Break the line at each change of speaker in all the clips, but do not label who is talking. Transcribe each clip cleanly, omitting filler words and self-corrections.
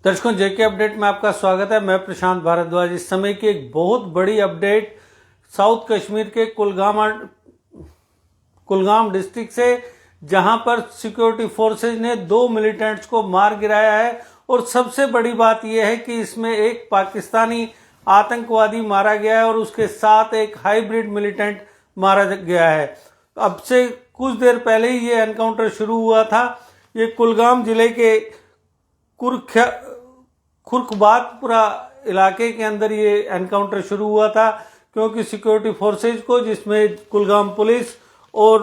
दर्शकों, जेके अपडेट में आपका स्वागत है। मैं प्रशांत भारद्वाज। इस समय की एक बहुत बड़ी अपडेट साउथ कश्मीर के कुलगाम डिस्ट्रिक्ट से, जहां पर सिक्योरिटी फोर्सेज ने 2 मिलिटेंट्स को मार गिराया है। और सबसे बड़ी बात यह है कि इसमें एक पाकिस्तानी आतंकवादी मारा गया है और उसके साथ एक हाइब्रिड मिलिटेंट मारा गया है। अब से कुछ देर पहले ही ये एनकाउंटर शुरू हुआ था। ये कुलगाम जिले के खुरखबादपुरा इलाके के अंदर ये एनकाउंटर शुरू हुआ था, क्योंकि सिक्योरिटी फोर्सेज को, जिसमें कुलगाम पुलिस और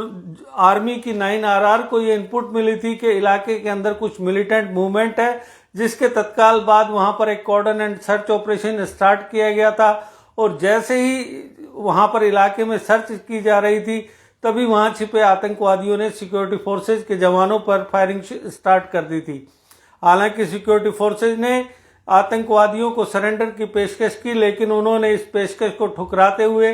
आर्मी की 9RR को ये इनपुट मिली थी कि इलाके के अंदर कुछ मिलिटेंट मूवमेंट है, जिसके तत्काल बाद वहां पर एक cordon and search operation start किया गया था। और जैसे ही वहां पर इलाके में सर्च की जा रही थी, तभी वहां छिपे आतंकवादियों ने सिक्योरिटी फोर्सेज के जवानों पर फायरिंग स्टार्ट कर दी थी। हालांकि सिक्योरिटी फोर्सेज ने आतंकवादियों को सरेंडर की पेशकश की, लेकिन उन्होंने इस पेशकश को ठुकराते हुए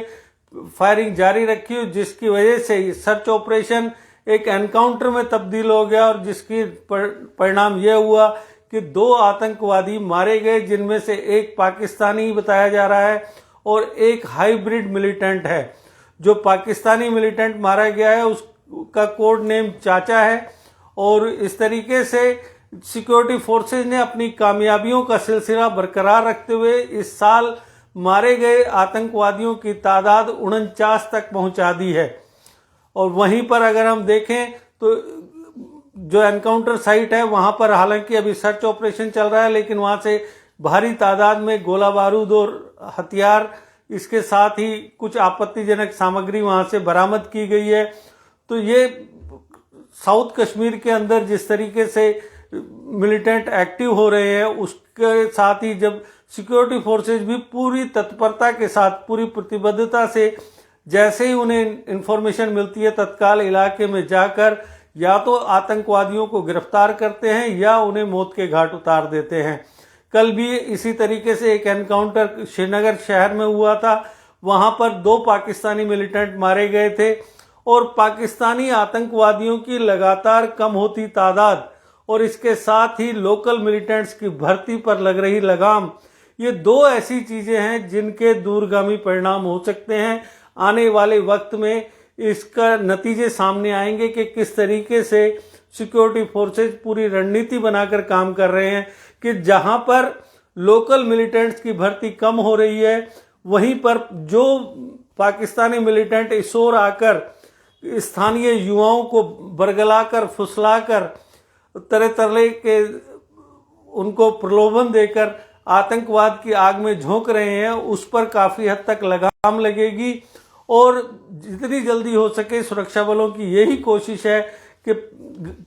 फायरिंग जारी रखी, जिसकी वजह से सर्च ऑपरेशन एक एनकाउंटर में तब्दील हो गया। और जिसकी परिणाम यह हुआ कि 2 आतंकवादी मारे गए, जिनमें से एक पाकिस्तानी बताया जा रहा है और एक हाइब्रिड मिलिटेंट है। जो पाकिस्तानी मिलिटेंट मारा गया है उसका कोड नेम चाचा है। और इस तरीके से सिक्योरिटी फोर्सेज ने अपनी कामयाबियों का सिलसिला बरकरार रखते हुए इस साल मारे गए आतंकवादियों की तादाद 49 तक पहुंचा दी है। और वहीं पर अगर हम देखें तो जो एनकाउंटर साइट है वहां पर हालांकि अभी सर्च ऑपरेशन चल रहा है, लेकिन वहां से भारी तादाद में गोला बारूद और हथियार, इसके साथ ही कुछ आपत्तिजनक सामग्री वहां से बरामद की गई है। तो ये साउथ कश्मीर के अंदर जिस तरीके से मिलिटेंट एक्टिव हो रहे हैं, उसके साथ ही जब सिक्योरिटी फोर्सेज भी पूरी तत्परता के साथ, पूरी प्रतिबद्धता से, जैसे ही उन्हें इंफॉर्मेशन मिलती है, तत्काल इलाके में जाकर या तो आतंकवादियों को गिरफ्तार करते हैं या उन्हें मौत के घाट उतार देते हैं। कल भी इसी तरीके से एक एनकाउंटर श्रीनगर शहर में हुआ था। वहां पर 2 पाकिस्तानी मिलिटेंट मारे गए थे। और पाकिस्तानी आतंकवादियों की लगातार कम होती तादाद और इसके साथ ही लोकल मिलिटेंट्स की भर्ती पर लग रही लगाम, ये 2 ऐसी चीजें हैं जिनके दूरगामी परिणाम हो सकते हैं। आने वाले वक्त में इसका नतीजे सामने आएंगे कि किस तरीके से सिक्योरिटी फोर्सेज पूरी रणनीति बनाकर काम कर रहे हैं कि जहां पर लोकल मिलिटेंट्स की भर्ती कम हो रही है, वहीं पर जो पाकिस्तानी मिलिटेंट इस ओर आकर स्थानीय युवाओं को बरगलाकर, फुसलाकर, तरह तरह के उनको प्रलोभन देकर आतंकवाद की आग में झोंक रहे हैं, उस पर काफी हद तक लगाम लगेगी। और जितनी जल्दी हो सके सुरक्षा बलों की यही कोशिश है कि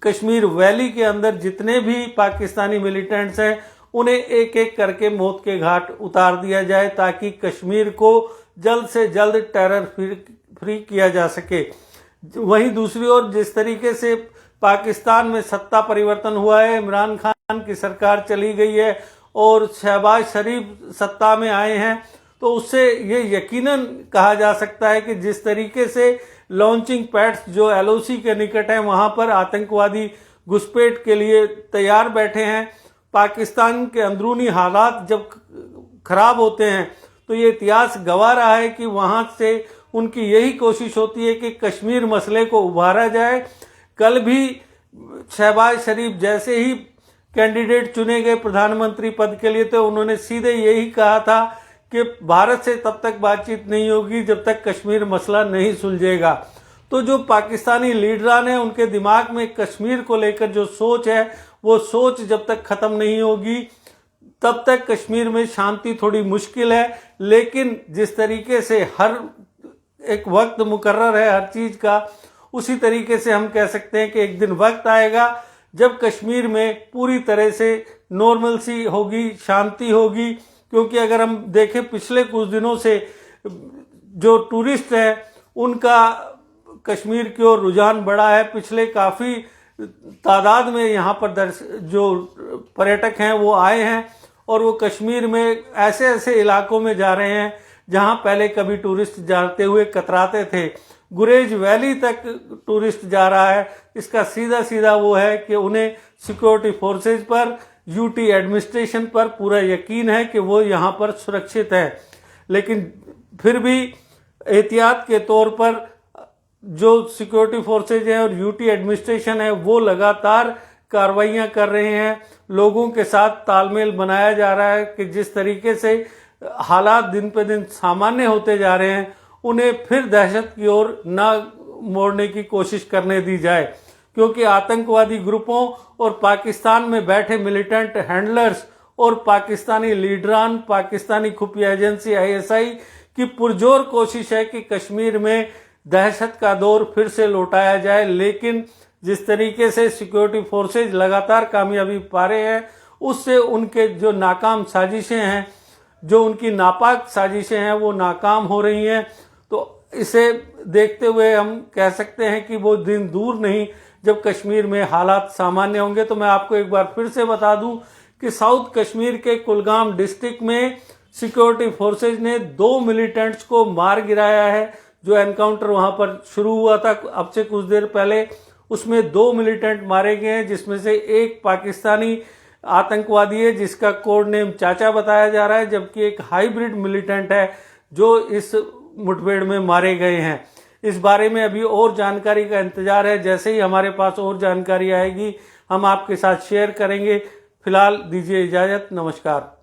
कश्मीर वैली के अंदर जितने भी पाकिस्तानी मिलिटेंट्स हैं, उन्हें एक एक करके मौत के घाट उतार दिया जाए, ताकि कश्मीर को जल्द से जल्द टेरर फ्री किया जा सके। वहीं दूसरी ओर जिस तरीके से पाकिस्तान में सत्ता परिवर्तन हुआ है, इमरान खान की सरकार चली गई है और शहबाज शरीफ सत्ता में आए हैं, तो उससे ये यकीनन कहा जा सकता है कि जिस तरीके से लॉन्चिंग पैड्स जो LOC के निकट हैं, वहां पर आतंकवादी घुसपैठ के लिए तैयार बैठे हैं। पाकिस्तान के अंदरूनी हालात जब खराब होते हैं तो ये इतिहास गवाह रहा है कि वहां से उनकी यही कोशिश होती है कि कश्मीर मसले को उभारा जाए। कल भी शहबाज शरीफ जैसे ही कैंडिडेट चुने गए प्रधानमंत्री पद के लिए, तो उन्होंने सीधे यही कहा था कि भारत से तब तक बातचीत नहीं होगी जब तक कश्मीर मसला नहीं सुलझेगा। तो जो पाकिस्तानी लीडरान हैं, उनके दिमाग में कश्मीर को लेकर जो सोच है, वो सोच जब तक खत्म नहीं होगी तब तक कश्मीर में शांति थोड़ी मुश्किल है। लेकिन जिस तरीके से हर एक वक्त मुकर्रर है हर चीज का, उसी तरीके से हम कह सकते हैं कि एक दिन वक्त आएगा जब कश्मीर में पूरी तरह से नॉर्मलसी होगी, शांति होगी। क्योंकि अगर हम देखें पिछले कुछ दिनों से जो टूरिस्ट हैं, उनका कश्मीर की ओर रुझान बढ़ा है। पिछले काफी तादाद में यहाँ पर जो पर्यटक हैं वो आए हैं और वो कश्मीर में ऐसे ऐसे इलाकों में जा रहे हैं जहां पहले कभी टूरिस्ट जाते हुए कतराते थे। गुरेज वैली तक टूरिस्ट जा रहा है। इसका सीधा सीधा वो है कि उन्हें सिक्योरिटी फोर्सेज पर यूटी एडमिनिस्ट्रेशन पर पूरा यकीन है कि वो यहाँ पर सुरक्षित है, लेकिन फिर भी एहतियात के तौर पर जो सिक्योरिटी फोर्सेज हैं और यूटी एडमिनिस्ट्रेशन है वो लगातार कार्रवाइयां कर रहे हैं। लोगों के साथ तालमेल बनाया जा रहा है कि जिस तरीके से हालात दिन पे दिन सामान्य होते जा रहे हैं उन्हें फिर दहशत की ओर ना मोड़ने की कोशिश करने दी जाए, क्योंकि आतंकवादी ग्रुपों और पाकिस्तान में बैठे मिलिटेंट हैंडलर्स और पाकिस्तानी लीडरान, पाकिस्तानी खुफिया एजेंसी ISI की पुरजोर कोशिश है कि कश्मीर में दहशत का दौर फिर से लौटाया जाए। लेकिन जिस तरीके से सिक्योरिटी फोर्सेज लगातार कामयाबी पा रहे हैं उससे उनके जो नाकाम साजिशें हैं, जो उनकी नापाक साजिशें हैं वो नाकाम हो रही हैं। तो इसे देखते हुए हम कह सकते हैं कि वो दिन दूर नहीं जब कश्मीर में हालात सामान्य होंगे। तो मैं आपको एक बार फिर से बता दूं कि साउथ कश्मीर के कुलगाम डिस्ट्रिक्ट में सिक्योरिटी फोर्सेज ने 2 मिलिटेंट्स को मार गिराया है। जो एनकाउंटर वहां पर शुरू हुआ था अब से कुछ देर पहले, उसमें 2 मिलिटेंट मारे गए हैं, जिसमें से एक पाकिस्तानी आतंकवादी है जिसका कोड नेम चाचा बताया जा रहा है, जबकि एक हाइब्रिड मिलिटेंट है जो इस मुठभेड़ में मारे गए हैं। इस बारे में अभी और जानकारी का इंतजार है। जैसे ही हमारे पास और जानकारी आएगी हम आपके साथ शेयर करेंगे। फिलहाल दीजिए इजाजत, नमस्कार।